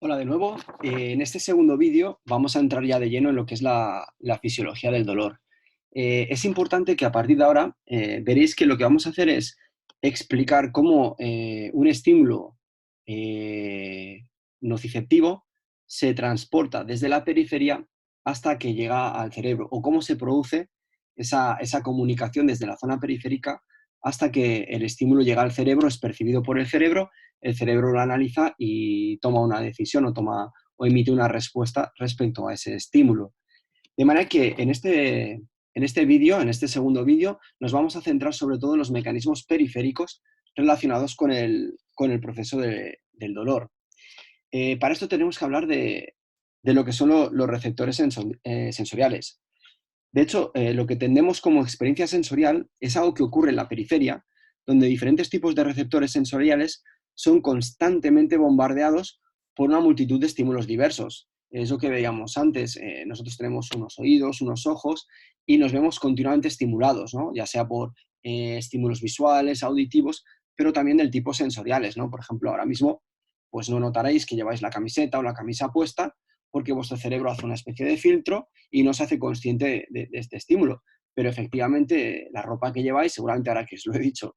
Hola de nuevo. En este segundo vídeo vamos a entrar ya de lleno en lo que es la fisiología del dolor. Es importante que a partir de ahora veréis que lo que vamos a hacer es explicar cómo un estímulo eh, nociceptivo se transporta desde la periferia hasta que llega al cerebro, o cómo se produce esa comunicación desde la zona periférica hasta que el estímulo llega al cerebro, es percibido por el cerebro lo analiza y toma una decisión o emite una respuesta respecto a ese estímulo. De manera que en este vídeo, en este segundo vídeo, nos vamos a centrar sobre todo en los mecanismos periféricos relacionados con el proceso del dolor. Para esto tenemos que hablar de lo que son los receptores sensoriales. De hecho, lo que entendemos como experiencia sensorial es algo que ocurre en la periferia, donde diferentes tipos de receptores sensoriales son constantemente bombardeados por una multitud de estímulos diversos. Es lo que veíamos antes. Nosotros tenemos unos oídos, unos ojos, y nos vemos continuamente estimulados, ¿no? Ya sea por estímulos visuales, auditivos, pero también del tipo sensoriales, ¿no? Por ejemplo, ahora mismo, pues no notaréis que lleváis la camiseta o la camisa puesta, porque vuestro cerebro hace una especie de filtro y no se hace consciente de este estímulo. Pero efectivamente, la ropa que lleváis, seguramente ahora que os lo he dicho,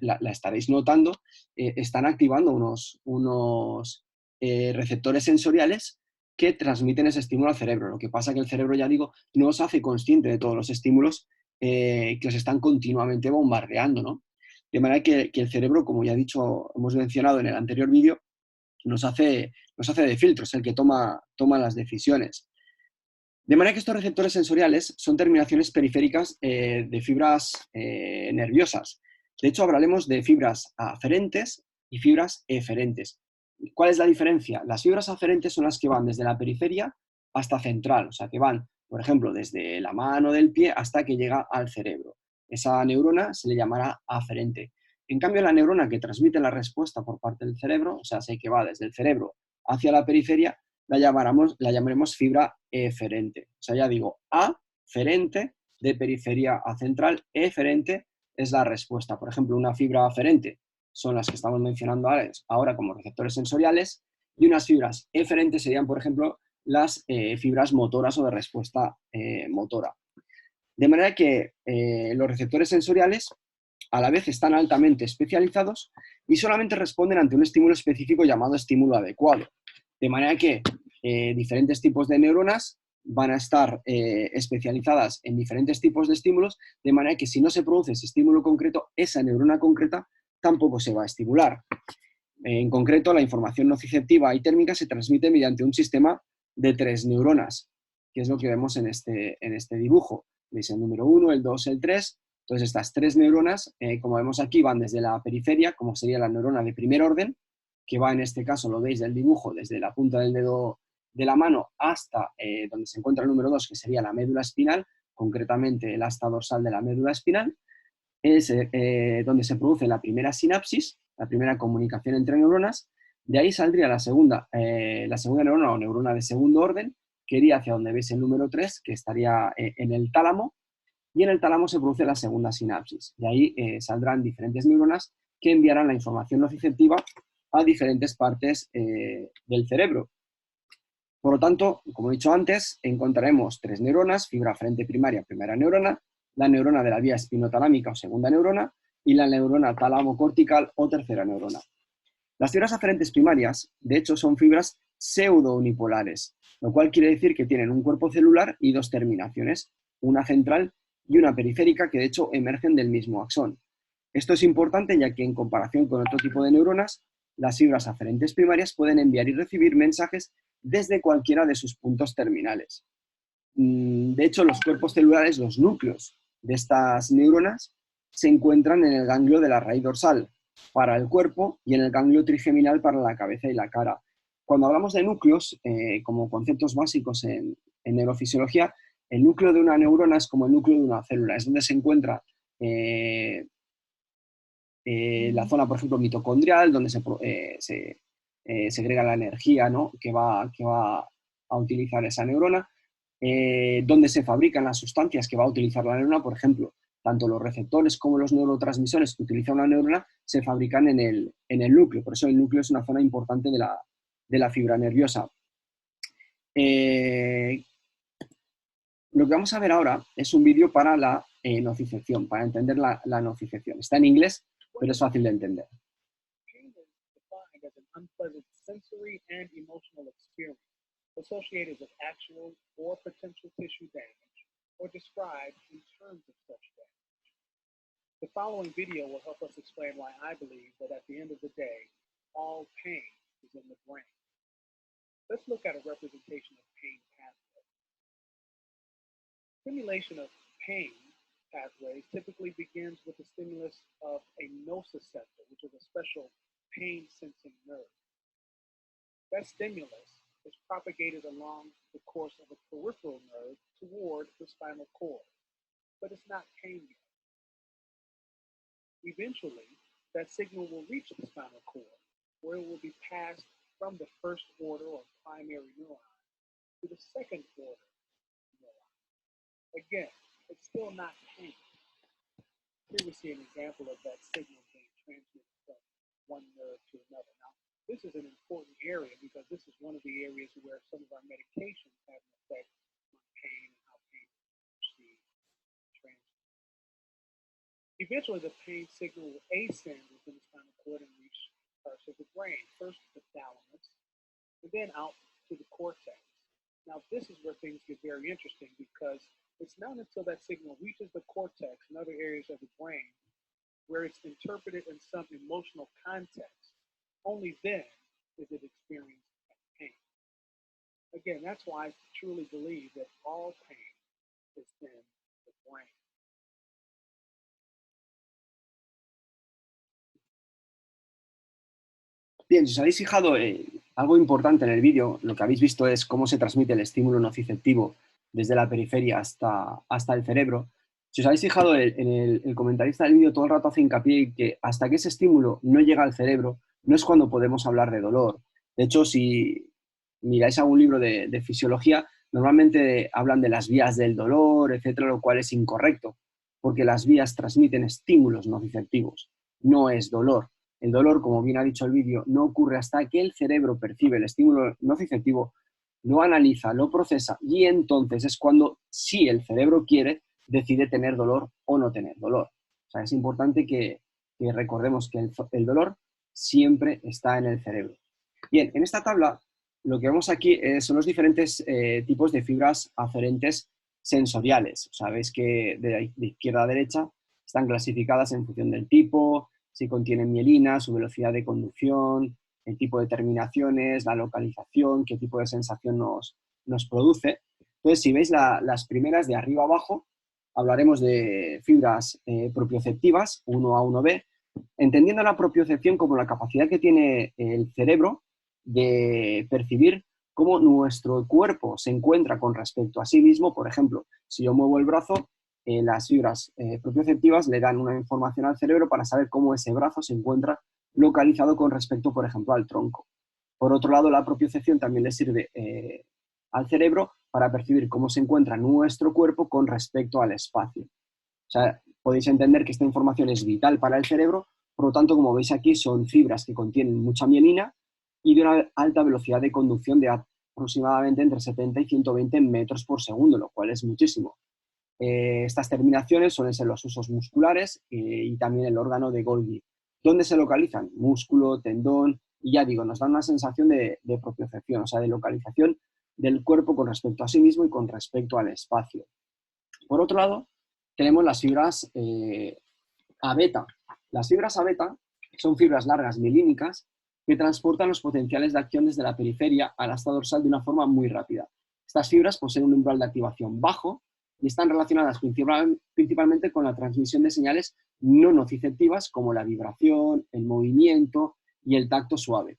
la estaréis notando, están activando unos receptores sensoriales que transmiten ese estímulo al cerebro. Lo que pasa es que el cerebro, ya digo, no os hace consciente de todos los estímulos que os están continuamente bombardeando, ¿no? De manera que el cerebro, como ya he dicho, hemos mencionado en el anterior vídeo, nos hace de filtro, es el que toma las decisiones. De manera que estos receptores sensoriales son terminaciones periféricas de fibras nerviosas. De hecho, hablaremos de fibras aferentes y fibras eferentes. ¿Cuál es la diferencia? Las fibras aferentes son las que van desde la periferia hasta central, o sea, que van, por ejemplo, desde la mano del pie hasta que llega al cerebro. Esa neurona se le llamará aferente. En cambio, la neurona que transmite la respuesta por parte del cerebro, o sea, sé que va desde el cerebro hacia la periferia, la llamaremos fibra eferente. O sea, ya digo, aferente de periferia a central, eferente es la respuesta. Por ejemplo, una fibra aferente son las que estamos mencionando ahora como receptores sensoriales, y unas fibras eferentes serían, por ejemplo, las fibras motoras o de respuesta motora. De manera que los receptores sensoriales a la vez están altamente especializados y solamente responden ante un estímulo específico llamado estímulo adecuado. De manera que diferentes tipos de neuronas van a estar especializadas en diferentes tipos de estímulos, de manera que si no se produce ese estímulo concreto, esa neurona concreta tampoco se va a estimular. En concreto, la información nociceptiva y térmica se transmite mediante un sistema de 3 neuronas, que es lo que vemos en este dibujo. Veis el número 1, el 2, el 3. Entonces, estas 3 neuronas, como vemos aquí, van desde la periferia, como sería la neurona de primer orden, que va en este caso, lo veis del dibujo, desde la punta del dedo de la mano hasta donde se encuentra el número 2, que sería la médula espinal, concretamente el asta dorsal de la médula espinal. Es donde se produce la primera sinapsis, la primera comunicación entre neuronas. De ahí saldría la segunda neurona o neurona de segundo orden, que iría hacia donde veis el número 3, que estaría en el tálamo, y en el tálamo se produce la segunda sinapsis. De ahí saldrán diferentes neuronas que enviarán la información nociceptiva a diferentes partes del cerebro. Por lo tanto, como he dicho antes, encontraremos 3 neuronas: fibra aferente primaria, primera neurona; la neurona de la vía espinotalámica o segunda neurona; y la neurona talamo-cortical o tercera neurona. Las fibras aferentes primarias, de hecho, son fibras pseudo-unipolares, lo cual quiere decir que tienen un cuerpo celular y 2 terminaciones, una central y una periférica, que de hecho emergen del mismo axón. Esto es importante ya que, en comparación con otro tipo de neuronas, las fibras aferentes primarias pueden enviar y recibir mensajes desde cualquiera de sus puntos terminales. De hecho, los cuerpos celulares, los núcleos de estas neuronas, se encuentran en el ganglio de la raíz dorsal para el cuerpo y en el ganglio trigeminal para la cabeza y la cara. Cuando hablamos de núcleos, como conceptos básicos en neurofisiología, el núcleo de una neurona es como el núcleo de una célula, es donde se encuentra la zona, por ejemplo, mitocondrial, donde se segrega la energía, ¿no?, que va a utilizar esa neurona, donde se fabrican las sustancias que va a utilizar la neurona. Por ejemplo, tanto los receptores como los neurotransmisores que utiliza una neurona se fabrican en el núcleo. Por eso el núcleo es una zona importante de la fibra nerviosa. Lo que vamos a ver ahora es un vídeo para la nocicepción, para entender la nocicepción. Está en inglés, pero es fácil de entender. Pain is defined as an unpleasant sensory and emotional experience associated with actual or potential tissue damage or described in terms of such damage. The following video will help us explain why I believe that at the end of the day, all pain is in the brain. Let's look at a representation of pain pathways. Stimulation of pain pathways typically begins with the stimulus of a nociceptor, which is a special pain-sensing nerve. That stimulus is propagated along the course of a peripheral nerve toward the spinal cord, but it's not pain yet. Eventually, that signal will reach the spinal cord, where it will be passed from the first order or primary neuron to the second order neuron. Again, it's still not pain. Here we see an example of that signal being transmitted from one nerve to another. Now, this is an important area because this is one of the areas where some of our medications have an effect on pain and how pain is perceived and transmitted. Eventually, the pain signal will ascend within the spinal cord and reach parts of the brain, first the thalamus, and then out to the cortex. Now, this is where things get very interesting because it's not until that signal reaches the cortex and other areas of the brain where it's interpreted in some emotional context. Only then is it experienced as pain. Again, that's why I truly believe that all pain is in the brain. Bien, si os habéis fijado, algo importante en el vídeo, lo que habéis visto es cómo se transmite el estímulo nociceptivo desde la periferia hasta el cerebro. Si os habéis fijado, el comentarista del vídeo todo el rato hace hincapié en que hasta que ese estímulo no llega al cerebro, no es cuando podemos hablar de dolor. De hecho, si miráis algún libro de fisiología, normalmente hablan de las vías del dolor, etcétera, lo cual es incorrecto, porque las vías transmiten estímulos nociceptivos, no es dolor. El dolor, como bien ha dicho el vídeo, no ocurre hasta que el cerebro percibe el estímulo nociceptivo, lo analiza, lo procesa y entonces es cuando, si el cerebro quiere, decide tener dolor o no tener dolor. O sea, es importante que recordemos que el dolor siempre está en el cerebro. Bien, en esta tabla lo que vemos aquí son los diferentes tipos de fibras aferentes sensoriales. Sabéis que de izquierda a derecha están clasificadas en función del tipo, si contienen mielina, su velocidad de conducción, el tipo de terminaciones, la localización, qué tipo de sensación nos produce. Entonces, si veis las primeras de arriba abajo, hablaremos de fibras propioceptivas, 1A, 1B, entendiendo la propiocepción como la capacidad que tiene el cerebro de percibir cómo nuestro cuerpo se encuentra con respecto a sí mismo. Por ejemplo, si yo muevo el brazo, las fibras propioceptivas le dan una información al cerebro para saber cómo ese brazo se encuentra localizado con respecto, por ejemplo, al tronco. Por otro lado, la propiocepción también le sirve al cerebro para percibir cómo se encuentra nuestro cuerpo con respecto al espacio. O sea, podéis entender que esta información es vital para el cerebro, por lo tanto, como veis aquí, son fibras que contienen mucha mielina y de una alta velocidad de conducción de aproximadamente entre 70 y 120 metros por segundo, lo cual es muchísimo. Estas terminaciones suelen ser los usos musculares y también el órgano de Golgi. ¿Dónde se localizan? Músculo, tendón, y ya digo, nos dan una sensación de propiocepción, o sea, de localización del cuerpo con respecto a sí mismo y con respecto al espacio. Por otro lado, tenemos las fibras A-beta. Las fibras A-beta son fibras largas mielínicas que transportan los potenciales de acción desde la periferia al asta dorsal de una forma muy rápida. Estas fibras poseen un umbral de activación bajo y están relacionadas principalmente con la transmisión de señales no nociceptivas como la vibración, el movimiento y el tacto suave.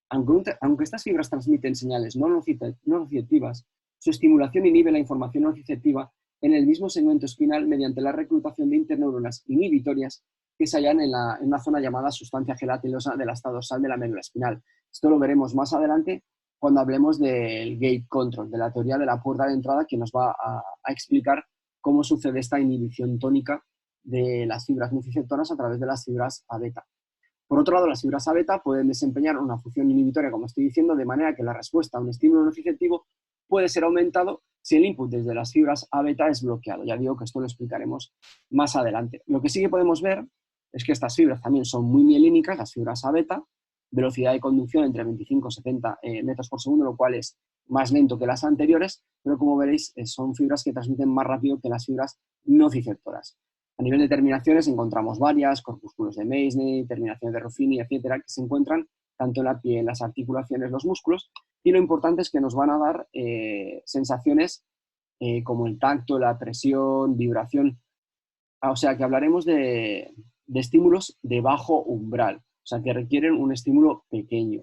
Aunque estas fibras transmiten señales no nociceptivas, su estimulación inhibe la información nociceptiva en el mismo segmento espinal mediante la reclutación de interneuronas inhibitorias que se hallan en una zona llamada sustancia gelatinosa del asta dorsal de la médula espinal. Esto lo veremos más adelante cuando hablemos del gate control, de la teoría de la puerta de entrada, que nos va a explicar cómo sucede esta inhibición tónica de las fibras nociceptoras a través de las fibras A-beta. Por otro lado, las fibras A beta pueden desempeñar una función inhibitoria, como estoy diciendo, de manera que la respuesta a un estímulo nociceptivo puede ser aumentado si el input desde las fibras A beta es bloqueado. Ya digo que esto lo explicaremos más adelante. Lo que sí que podemos ver es que estas fibras también son muy mielínicas, las fibras A beta, velocidad de conducción entre 25 y 70 metros por segundo, lo cual es más lento que las anteriores, pero como veréis son fibras que transmiten más rápido que las fibras nociceptoras. A nivel de terminaciones encontramos varias, corpúsculos de Meissner, terminaciones de Ruffini, etcétera, que se encuentran tanto en la piel, las articulaciones, los músculos, y lo importante es que nos van a dar sensaciones como el tacto, la presión, vibración, o sea que hablaremos de estímulos de bajo umbral, o sea que requieren un estímulo pequeño.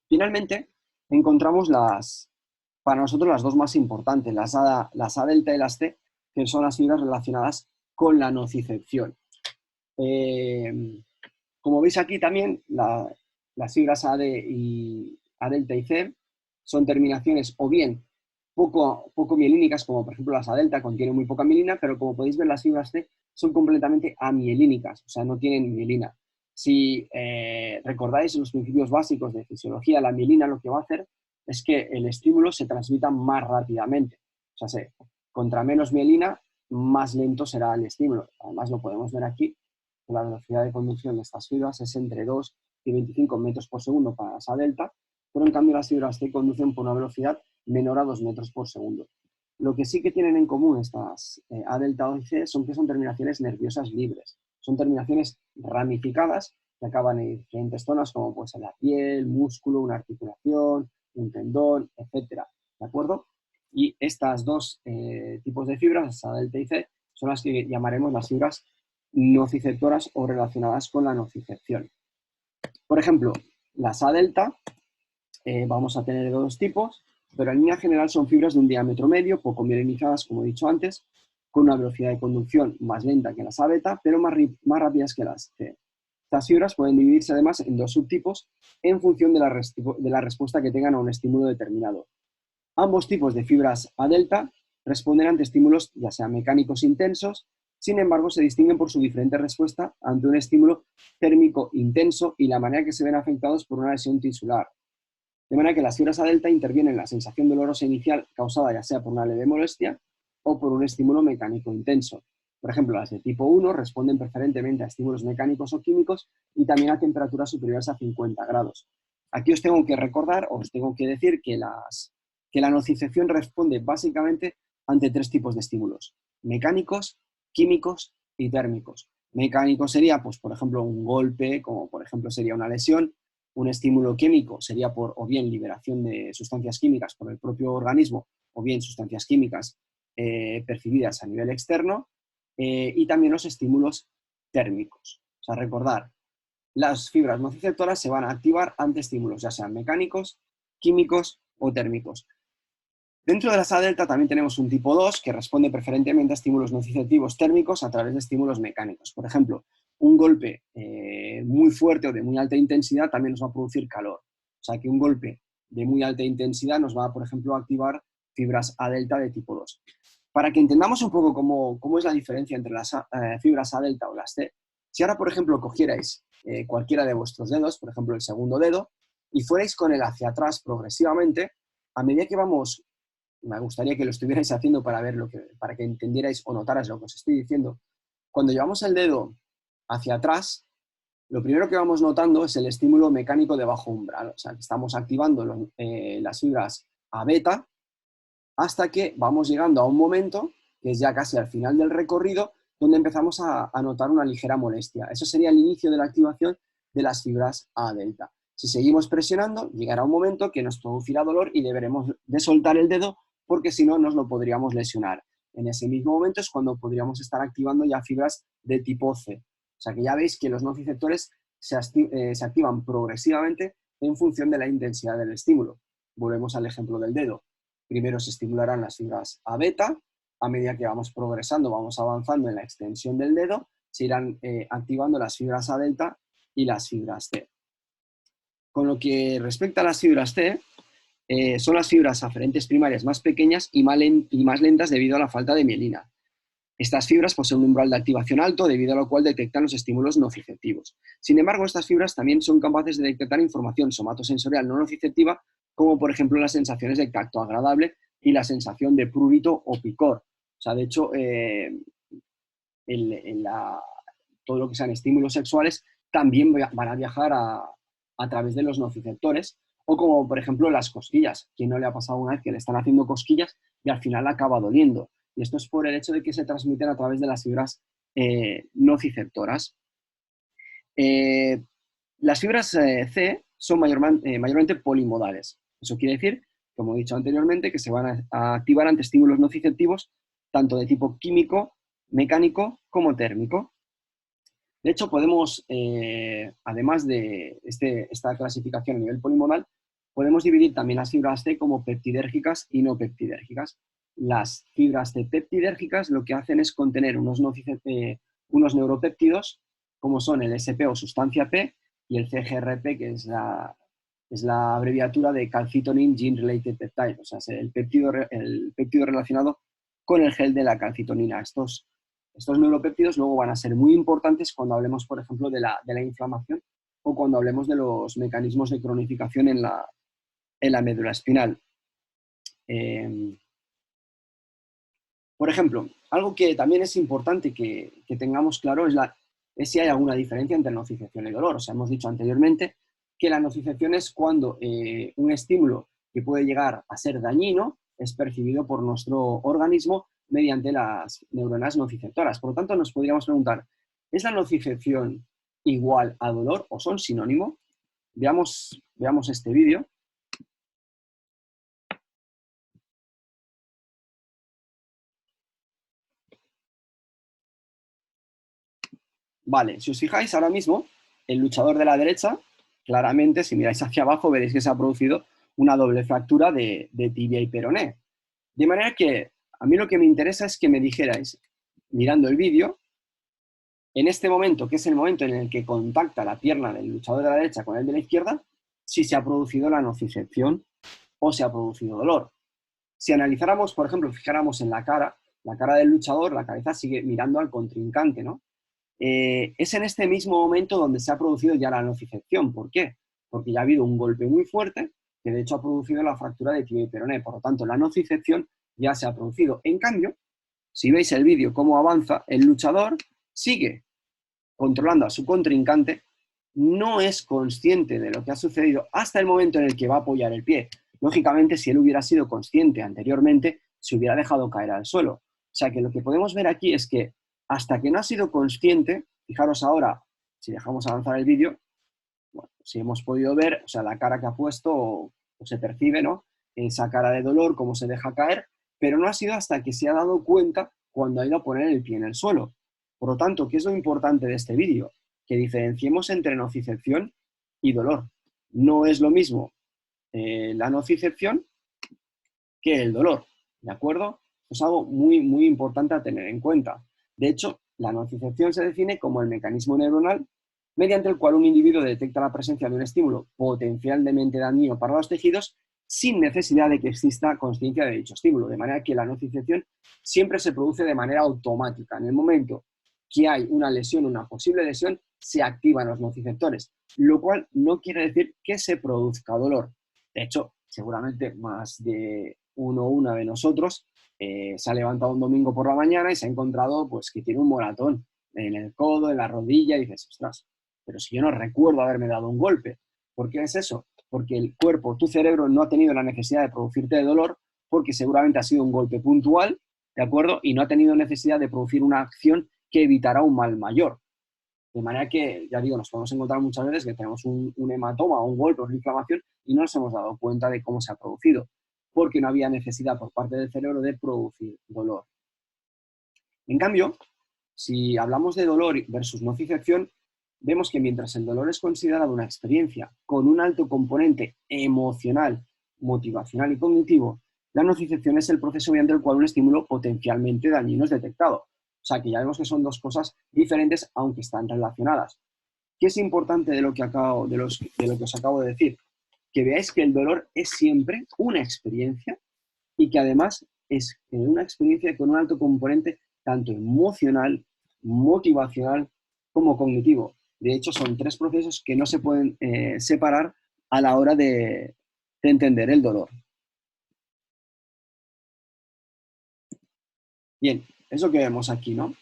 Finalmente, encontramos para nosotros las dos más importantes, las A delta y las T, que son las fibras relacionadas con la nocicepción. Como veis aquí también, las fibras A delta y C son terminaciones o bien poco mielínicas, como por ejemplo las A delta contienen muy poca mielina, pero como podéis ver las fibras C son completamente amielínicas, o sea, no tienen mielina. Si recordáis los principios básicos de fisiología, la mielina lo que va a hacer es que el estímulo se transmita más rápidamente. O sea, contra menos mielina, más lento será el estímulo. Además, lo podemos ver aquí, que la velocidad de conducción de estas fibras es entre 2 y 25 metros por segundo para las A delta, pero en cambio las fibras C conducen por una velocidad menor a 2 metros por segundo. Lo que sí que tienen en común estas A delta y C son que son terminaciones nerviosas libres. Son terminaciones ramificadas que acaban en diferentes zonas, como puede ser la piel, músculo, una articulación, un tendón, etcétera. ¿De acuerdo? Y estas dos tipos de fibras, A delta y C, son las que llamaremos las fibras nociceptoras o relacionadas con la nocicepción. Por ejemplo, las A delta vamos a tener de dos tipos, pero en línea general son fibras de un diámetro medio, poco mielinizadas, como he dicho antes, con una velocidad de conducción más lenta que las A beta, pero más rápidas que las C. Estas fibras pueden dividirse además en dos subtipos en función de la respuesta que tengan a un estímulo determinado. Ambos tipos de fibras A delta responden ante estímulos ya sean mecánicos intensos, sin embargo se distinguen por su diferente respuesta ante un estímulo térmico intenso y la manera que se ven afectados por una lesión tisular. De manera que las fibras A delta intervienen en la sensación dolorosa inicial causada ya sea por una leve molestia o por un estímulo mecánico intenso. Por ejemplo, las de tipo 1 responden preferentemente a estímulos mecánicos o químicos y también a temperaturas superiores a 50 grados. Aquí os tengo que recordar, os tengo que decir que la nocicepción responde básicamente ante tres tipos de estímulos: mecánicos, químicos y térmicos. Mecánico sería, pues, por ejemplo, un golpe, como por ejemplo sería una lesión. Un estímulo químico sería por o bien liberación de sustancias químicas por el propio organismo o bien sustancias químicas percibidas a nivel externo, y también los estímulos térmicos. O sea, recordar, las fibras nociceptoras se van a activar ante estímulos, ya sean mecánicos, químicos o térmicos. Dentro de las A delta también tenemos un tipo 2 que responde preferentemente a estímulos nociceptivos térmicos a través de estímulos mecánicos. Por ejemplo, un golpe muy fuerte o de muy alta intensidad también nos va a producir calor. O sea que un golpe de muy alta intensidad nos va, por ejemplo, a activar fibras A delta de tipo 2. Para que entendamos un poco cómo es la diferencia entre las fibras A delta o las T, si ahora, por ejemplo, cogierais cualquiera de vuestros dedos, por ejemplo, el segundo dedo, y fuerais con él hacia atrás progresivamente, a medida que vamos, me gustaría que lo estuvierais haciendo para que entendierais o notarais lo que os estoy diciendo, cuando llevamos el dedo hacia atrás, lo primero que vamos notando es el estímulo mecánico de bajo umbral, o sea, que estamos activando las fibras A beta hasta que vamos llegando a un momento, que es ya casi al final del recorrido, donde empezamos a notar una ligera molestia. Eso sería el inicio de la activación de las fibras A delta. Si seguimos presionando, llegará un momento que nos producirá dolor y deberemos de soltar el dedo porque si no nos lo podríamos lesionar. En ese mismo momento es cuando podríamos estar activando ya fibras de tipo C. O sea que ya veis que los nociceptores se activan progresivamente en función de la intensidad del estímulo. Volvemos al ejemplo del dedo. Primero se estimularán las fibras A beta, a medida que vamos progresando, vamos avanzando en la extensión del dedo, se irán activando las fibras A delta y las fibras C. Con lo que respecta a las fibras C, son las fibras aferentes primarias más pequeñas y más lentas debido a la falta de mielina. Estas fibras poseen un umbral de activación alto, debido a lo cual detectan los estímulos nociceptivos. Sin embargo, estas fibras también son capaces de detectar información somatosensorial no nociceptiva, como por ejemplo las sensaciones de tacto agradable y la sensación de prurito o picor. O sea, de hecho, todo lo que sean estímulos sexuales también van a viajar a través de los nociceptores, o como por ejemplo las cosquillas. ¿Quién no le ha pasado una vez que le están haciendo cosquillas y al final acaba doliendo? Y esto es por el hecho de que se transmiten a través de las fibras nociceptoras. Las fibras C son mayormente polimodales. Eso quiere decir, como he dicho anteriormente, que se van a activar ante estímulos nociceptivos tanto de tipo químico, mecánico como térmico. De hecho, podemos, además de esta clasificación a nivel polimodal, podemos dividir también las fibras C como peptidérgicas y no peptidérgicas. Las fibras C peptidérgicas lo que hacen es contener unos neuropéptidos, como son el SP o sustancia P y el CGRP, que es la abreviatura de Calcitonin Gene Related Peptide, o sea, es el péptido relacionado con el gel de la calcitonina. Estos neuropéptidos luego van a ser muy importantes cuando hablemos, por ejemplo, de la inflamación o cuando hablemos de los mecanismos de cronificación en la médula espinal. Por ejemplo, algo que también es importante que tengamos claro es si hay alguna diferencia entre nocicepción y dolor. O sea, hemos dicho anteriormente que la nocicepción es cuando un estímulo que puede llegar a ser dañino es percibido por nuestro organismo mediante las neuronas nociceptoras. Por lo tanto, nos podríamos preguntar, ¿es la nocicepción igual a dolor o son sinónimo? Veamos este vídeo. Vale, si os fijáis ahora mismo, el luchador de la derecha, claramente, si miráis hacia abajo, veréis que se ha producido una doble fractura de tibia y peroné. De manera que a mí lo que me interesa es que me dijerais, mirando el vídeo, en este momento, que es el momento en el que contacta la pierna del luchador de la derecha con el de la izquierda, si se ha producido la nocicepción o se ha producido dolor. Si analizáramos, por ejemplo, fijáramos en la cara del luchador, la cabeza sigue mirando al contrincante, ¿no? Es en este mismo momento donde se ha producido ya la nocicepción. ¿Por qué? Porque ya ha habido un golpe muy fuerte que de hecho ha producido la fractura de tibia y peroné. Por lo tanto, la nocicepción ya se ha producido. En cambio, si veis el vídeo cómo avanza, el luchador sigue controlando a su contrincante, no es consciente de lo que ha sucedido hasta el momento en el que va a apoyar el pie. Lógicamente, si él hubiera sido consciente anteriormente, se hubiera dejado caer al suelo. O sea que lo que podemos ver aquí es que hasta que no ha sido consciente, fijaros ahora, si dejamos avanzar el vídeo, bueno, si hemos podido ver, o sea, la cara que ha puesto o se percibe, ¿no? Esa cara de dolor, cómo se deja caer, pero no ha sido hasta que se ha dado cuenta cuando ha ido a poner el pie en el suelo. Por lo tanto, ¿qué es lo importante de este vídeo? Que diferenciemos entre nocicepción y dolor. No es lo mismo la nocicepción que el dolor, ¿de acuerdo? Es algo muy, muy importante a tener en cuenta. De hecho, la nocicepción se define como el mecanismo neuronal mediante el cual un individuo detecta la presencia de un estímulo potencialmente dañino para los tejidos sin necesidad de que exista consciencia de dicho estímulo. De manera que la nocicepción siempre se produce de manera automática. En el momento que hay una lesión, una posible lesión, se activan los nociceptores, lo cual no quiere decir que se produzca dolor. De hecho, seguramente más de uno o una de nosotros se ha levantado un domingo por la mañana y se ha encontrado pues, que tiene un moratón en el codo, en la rodilla, y dices, ostras, pero si yo no recuerdo haberme dado un golpe. ¿Por qué es eso? Porque el cuerpo, tu cerebro, no ha tenido la necesidad de producirte dolor porque seguramente ha sido un golpe puntual, ¿de acuerdo? Y no ha tenido necesidad de producir una acción que evitará un mal mayor. De manera que, ya digo, nos podemos encontrar muchas veces que tenemos un hematoma, un golpe, una inflamación y no nos hemos dado cuenta de cómo se ha producido, porque no había necesidad por parte del cerebro de producir dolor. En cambio, si hablamos de dolor versus nocicepción, vemos que mientras el dolor es considerado una experiencia con un alto componente emocional, motivacional y cognitivo, la nocicepción es el proceso mediante el cual un estímulo potencialmente dañino es detectado. O sea que ya vemos que son dos cosas diferentes, aunque están relacionadas. ¿Qué es importante de lo que os acabo de decir? Que veáis que el dolor es siempre una experiencia y que además es una experiencia con un alto componente tanto emocional, motivacional como cognitivo. De hecho, son tres procesos que no se pueden separar a la hora de entender el dolor. Bien, eso que vemos aquí, ¿no?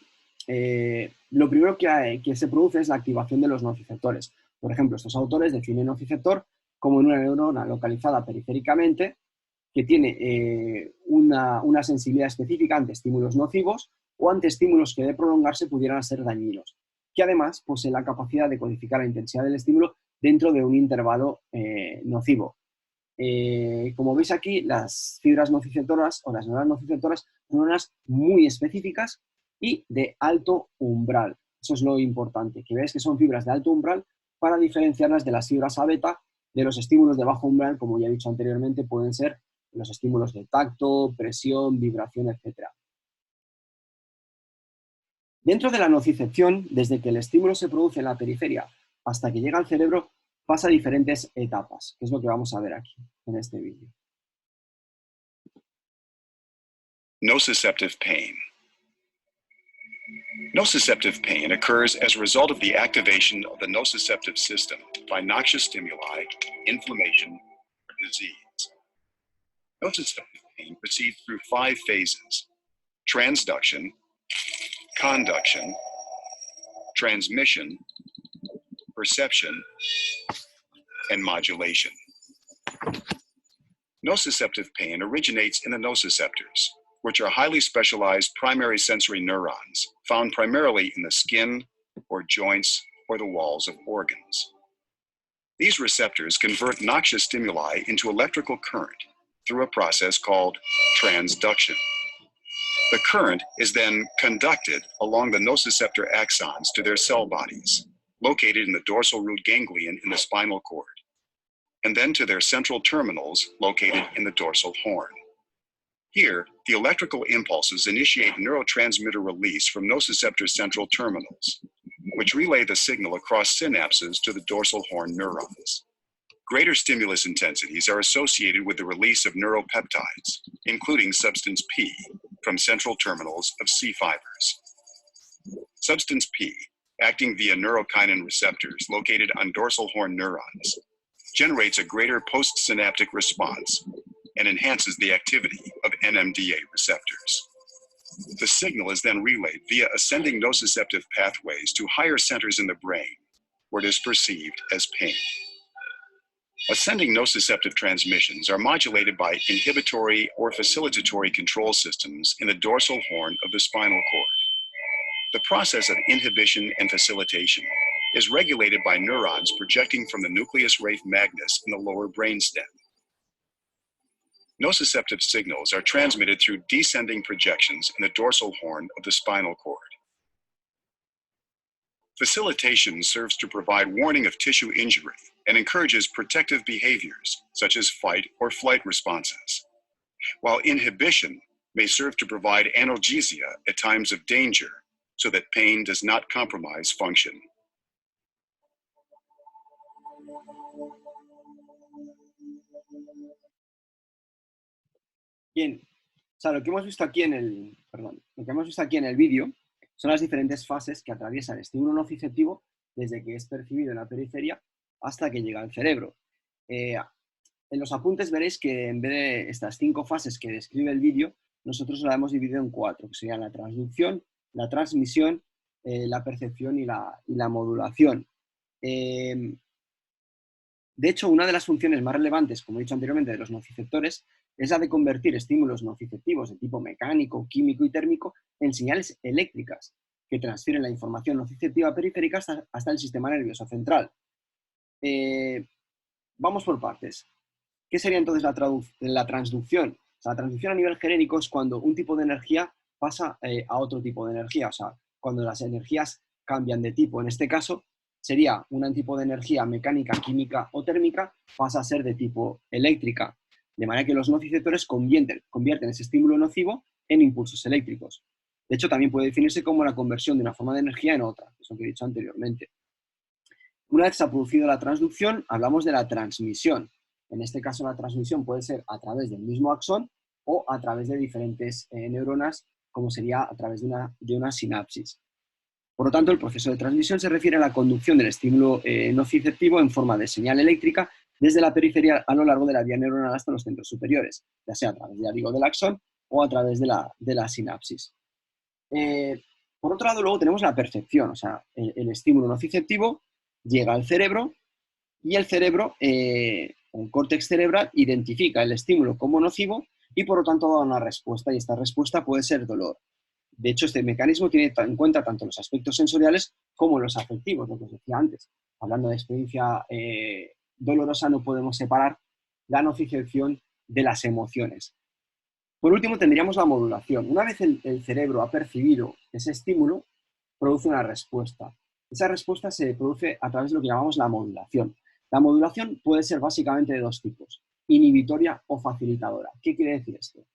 Lo primero que se produce es la activación de los nociceptores. Por ejemplo, estos autores definen nociceptor como una neurona localizada periféricamente que tiene una sensibilidad específica ante estímulos nocivos o ante estímulos que de prolongarse pudieran ser dañinos, que además posee la capacidad de codificar la intensidad del estímulo dentro de un intervalo nocivo. Como veis aquí, las fibras nociceptoras o las neuronas nociceptoras son neuronas muy específicas y de alto umbral. Eso es lo importante, que veáis que son fibras de alto umbral para diferenciarlas de las fibras A beta de los estímulos de bajo umbral, como ya he dicho anteriormente, pueden ser los estímulos de tacto, presión, vibración, etc. Dentro de la nocicepción, desde que el estímulo se produce en la periferia hasta que llega al cerebro, pasa diferentes etapas, que es lo que vamos a ver aquí, en este vídeo. Nociceptive pain. Nociceptive pain occurs as a result of the activation of the nociceptive system by noxious stimuli, inflammation, or disease. Nociceptive pain proceeds through 5 phases: transduction, conduction, transmission, perception, and modulation. Nociceptive pain originates in the nociceptors, which are highly specialized primary sensory neurons found primarily in the skin or joints or the walls of organs. These receptors convert noxious stimuli into electrical current through a process called transduction. The current is then conducted along the nociceptor axons to their cell bodies, located in the dorsal root ganglion in the spinal cord, and then to their central terminals located in the dorsal horn. Here, the electrical impulses initiate neurotransmitter release from nociceptor central terminals, which relay the signal across synapses to the dorsal horn neurons. Greater stimulus intensities are associated with the release of neuropeptides, including substance P, from central terminals of C fibers. Substance P, acting via neurokinin receptors located on dorsal horn neurons, generates a greater postsynaptic response and enhances the activity of NMDA receptors. The signal is then relayed via ascending nociceptive pathways to higher centers in the brain, where it is perceived as pain. Ascending nociceptive transmissions are modulated by inhibitory or facilitatory control systems in the dorsal horn of the spinal cord. The process of inhibition and facilitation is regulated by neurons projecting from the nucleus raphe magnus in the lower brainstem. Nociceptive signals are transmitted through descending projections in the dorsal horn of the spinal cord. Facilitation serves to provide warning of tissue injury and encourages protective behaviors, such as fight or flight responses, while inhibition may serve to provide analgesia at times of danger so that pain does not compromise function. Bien, o sea, lo que hemos visto aquí en el vídeo son las diferentes fases que atraviesa el estímulo nociceptivo desde que es percibido en la periferia hasta que llega al cerebro. En los apuntes veréis que en vez de estas 5 fases que describe el vídeo, nosotros la hemos dividido en 4, que serían la transducción, la transmisión, la percepción y la modulación. De hecho, una de las funciones más relevantes, como he dicho anteriormente, de los nociceptores es la de convertir estímulos nociceptivos de tipo mecánico, químico y térmico en señales eléctricas que transfieren la información nociceptiva periférica hasta el sistema nervioso central. Vamos por partes. ¿Qué sería entonces la transducción? O sea, la transducción a nivel genérico es cuando un tipo de energía pasa a otro tipo de energía, o sea, cuando las energías cambian de tipo. En este caso, sería un tipo de energía mecánica, química o térmica, pasa a ser de tipo eléctrica. De manera que los nociceptores convierten ese estímulo nocivo en impulsos eléctricos. De hecho, también puede definirse como la conversión de una forma de energía en otra, eso que he dicho anteriormente. Una vez se ha producido la transducción, hablamos de la transmisión. En este caso, la transmisión puede ser a través del mismo axón o a través de diferentes neuronas como sería a través de una sinapsis. Por lo tanto, el proceso de transmisión se refiere a la conducción del estímulo nociceptivo en forma de señal eléctrica desde la periferia a lo largo de la vía neuronal hasta los centros superiores, ya sea a través, ya digo, del axón o a través de la sinapsis. Por otro lado, luego tenemos la percepción, o sea, el estímulo nociceptivo llega al cerebro y el cerebro, el córtex cerebral, identifica el estímulo como nocivo y por lo tanto da una respuesta, y esta respuesta puede ser dolor. De hecho, este mecanismo tiene en cuenta tanto los aspectos sensoriales como los afectivos, lo que os decía antes. Hablando de experiencia dolorosa, no podemos separar la nocicepción de las emociones. Por último, tendríamos la modulación. Una vez el cerebro ha percibido ese estímulo, produce una respuesta. Esa respuesta se produce a través de lo que llamamos la modulación. La modulación puede ser básicamente de dos tipos, inhibitoria o facilitadora. ¿Qué quiere decir esto?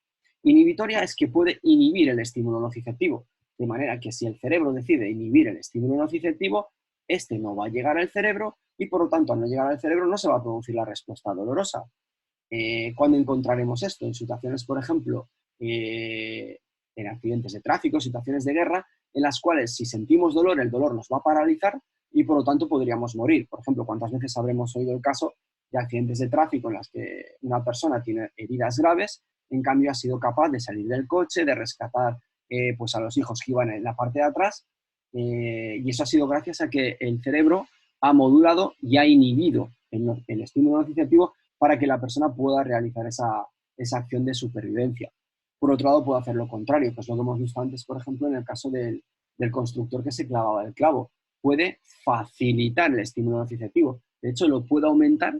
Inhibitoria es que puede inhibir el estímulo nociceptivo, de manera que si el cerebro decide inhibir el estímulo nociceptivo, este no va a llegar al cerebro y por lo tanto al no llegar al cerebro no se va a producir la respuesta dolorosa. ¿Cuándo encontraremos esto? En situaciones, por ejemplo, en accidentes de tráfico, situaciones de guerra, en las cuales si sentimos dolor, el dolor nos va a paralizar y por lo tanto podríamos morir. Por ejemplo, ¿cuántas veces habremos oído el caso de accidentes de tráfico en las que una persona tiene heridas graves, en cambio ha sido capaz de salir del coche, de rescatar pues a los hijos que iban en la parte de atrás, y eso ha sido gracias a que el cerebro ha modulado y ha inhibido el estímulo nociceptivo para que la persona pueda realizar esa acción de supervivencia. Por otro lado, puede hacer lo contrario, que es lo que hemos visto antes, por ejemplo, en el caso del constructor que se clavaba el clavo. Puede facilitar el estímulo nociceptivo. De hecho, lo puede aumentar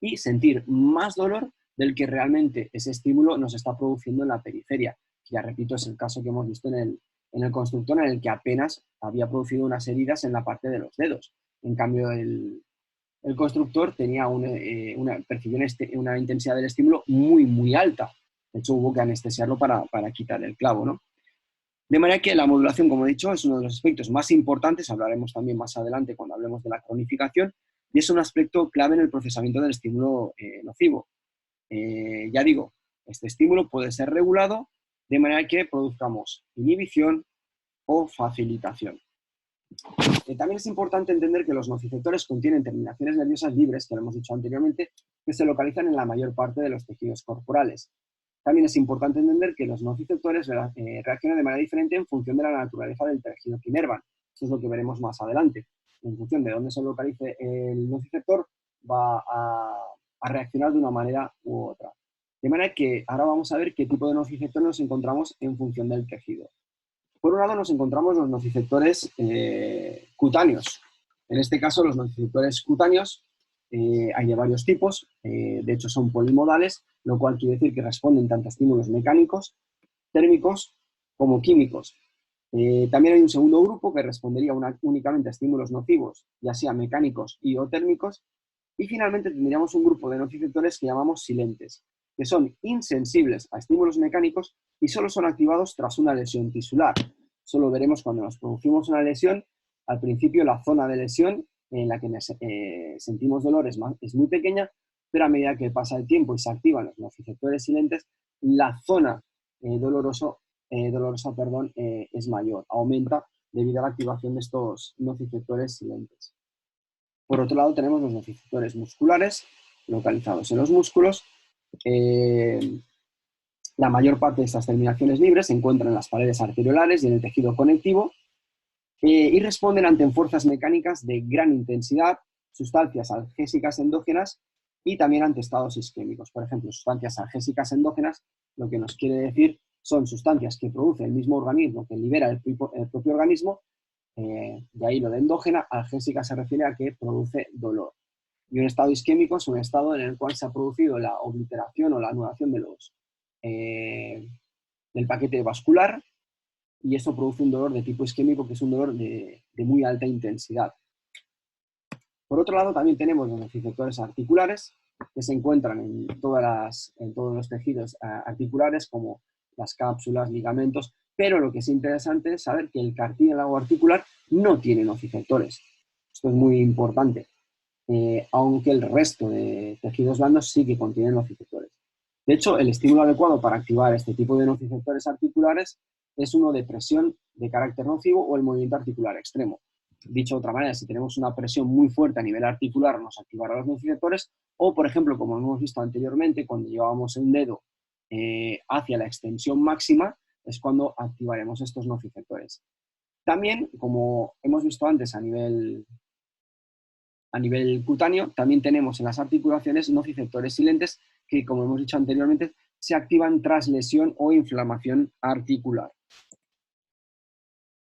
y sentir más dolor del que realmente ese estímulo nos está produciendo en la periferia. Ya repito, es el caso que hemos visto en el constructor, en el que apenas había producido unas heridas en la parte de los dedos. En cambio, el constructor tenía percibió una intensidad del estímulo muy, muy alta. De hecho, hubo que anestesiarlo para quitar el clavo, ¿no? De manera que la modulación, como he dicho, es uno de los aspectos más importantes, hablaremos también más adelante cuando hablemos de la cronificación, y es un aspecto clave en el procesamiento del estímulo nocivo. Ya digo, este estímulo puede ser regulado de manera que produzcamos inhibición o facilitación. También es importante entender que los nociceptores contienen terminaciones nerviosas libres, que lo hemos dicho anteriormente, que se localizan en la mayor parte de los tejidos corporales. También es importante entender que los nociceptores reaccionan de manera diferente en función de la naturaleza del tejido que inervan. Eso es lo que veremos más adelante. En función de dónde se localice el nociceptor, va a reaccionar de una manera u otra. De manera que ahora vamos a ver qué tipo de nociceptor nos encontramos en función del tejido. Por un lado nos encontramos los nociceptores cutáneos. En este caso, los nociceptores cutáneos hay de varios tipos, de hecho son polimodales, lo cual quiere decir que responden tanto a estímulos mecánicos, térmicos como químicos. También hay un segundo grupo que respondería únicamente a estímulos nocivos, ya sea mecánicos y o térmicos. Y finalmente tendríamos un grupo de nociceptores que llamamos silentes, que son insensibles a estímulos mecánicos y solo son activados tras una lesión tisular. Solo veremos cuando nos producimos una lesión, al principio la zona de lesión en la que sentimos dolor es muy pequeña, pero a medida que pasa el tiempo y se activan los nociceptores silentes, la zona dolorosa es mayor, aumenta debido a la activación de estos nociceptores silentes. Por otro lado, tenemos los nociceptores musculares, localizados en los músculos. La mayor parte de estas terminaciones libres se encuentran en las paredes arteriolares y en el tejido conectivo y responden ante fuerzas mecánicas de gran intensidad, sustancias analgésicas endógenas y también ante estados isquémicos. Por ejemplo, sustancias analgésicas endógenas, lo que nos quiere decir son sustancias que produce el mismo organismo, que libera el propio organismo, de ahí lo de endógena. Analgésica se refiere a que produce dolor. Y un estado isquémico es un estado en el cual se ha producido la obliteración o la anulación del paquete vascular, y eso produce un dolor de tipo isquémico, que es un dolor de muy alta intensidad. Por otro lado, también tenemos los nociceptores articulares, que se encuentran en todos los tejidos articulares, como las cápsulas, ligamentos, pero lo que es interesante es saber que el cartílago articular no tiene nociceptores. Esto es muy importante, aunque el resto de tejidos blandos sí que contienen nociceptores. De hecho, el estímulo adecuado para activar este tipo de nociceptores articulares es uno de presión de carácter nocivo o el movimiento articular extremo. Dicho de otra manera, si tenemos una presión muy fuerte a nivel articular, nos activará los nociceptores, o, por ejemplo, como hemos visto anteriormente, cuando llevábamos un dedo hacia la extensión máxima, es cuando activaremos estos nociceptores. También, como hemos visto antes a nivel cutáneo, también tenemos en las articulaciones nociceptores silentes que, como hemos dicho anteriormente, se activan tras lesión o inflamación articular.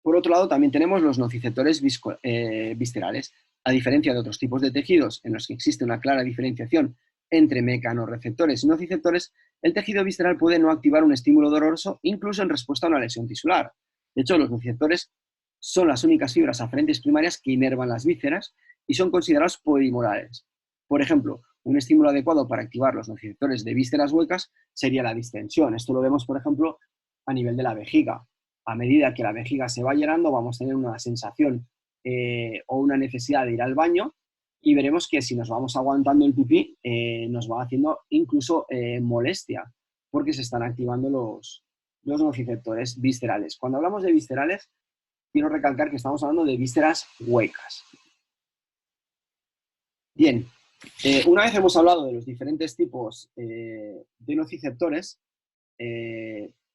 Por otro lado, también tenemos los nociceptores viscerales. A diferencia de otros tipos de tejidos en los que existe una clara diferenciación entre mecanorreceptores y nociceptores, el tejido visceral puede no activar un estímulo doloroso incluso en respuesta a una lesión tisular. De hecho, los nociceptores son las únicas fibras aferentes primarias que inervan las vísceras y son considerados polimorales. Por ejemplo, un estímulo adecuado para activar los nociceptores de vísceras huecas sería la distensión. Esto lo vemos, por ejemplo, a nivel de la vejiga. A medida que la vejiga se va llenando, vamos a tener una sensación o una necesidad de ir al baño, y veremos que si nos vamos aguantando el pipí, nos va haciendo incluso molestia, porque se están activando los nociceptores viscerales. Cuando hablamos de viscerales, quiero recalcar que estamos hablando de vísceras huecas. Bien, una vez hemos hablado de los diferentes tipos de nociceptores,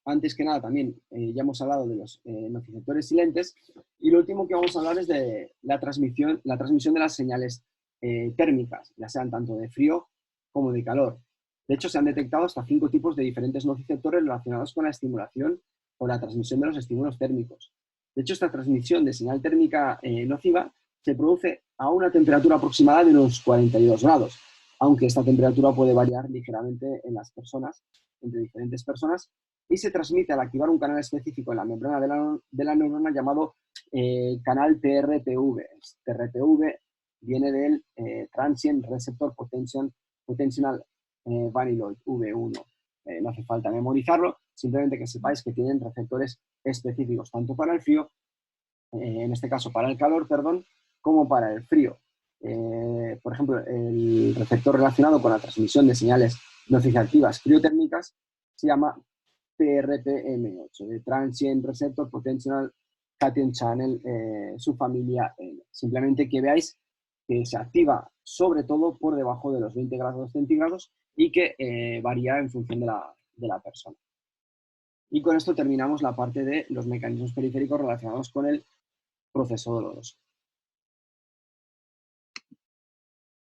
antes que nada también ya hemos hablado de los nociceptores silentes, y lo último que vamos a hablar es de la transmisión de las señales térmicas, ya sean tanto de frío como de calor. De hecho, se han detectado hasta 5 tipos de diferentes nociceptores relacionados con la estimulación o la transmisión de los estímulos térmicos. De hecho, esta transmisión de señal térmica nociva se produce a una temperatura aproximada de unos 42 grados, aunque esta temperatura puede variar ligeramente en las personas, entre diferentes personas, y se transmite al activar un canal específico en la membrana de la neurona llamado canal TRPV. TRPV viene del Transient Receptor Potential Vanilloid, V1. No hace falta memorizarlo, simplemente que sepáis que tienen receptores específicos, tanto para el frío, en este caso para el calor, perdón, como para el frío. Por ejemplo, el receptor relacionado con la transmisión de señales nociceptivas criotérmicas se llama TRPM8, de Transient Receptor Potential Cation Channel, subfamilia N. Simplemente que veáis que se activa sobre todo por debajo de los 20 grados centígrados y que varía en función de la persona. Y con esto terminamos la parte de los mecanismos periféricos relacionados con el proceso doloroso.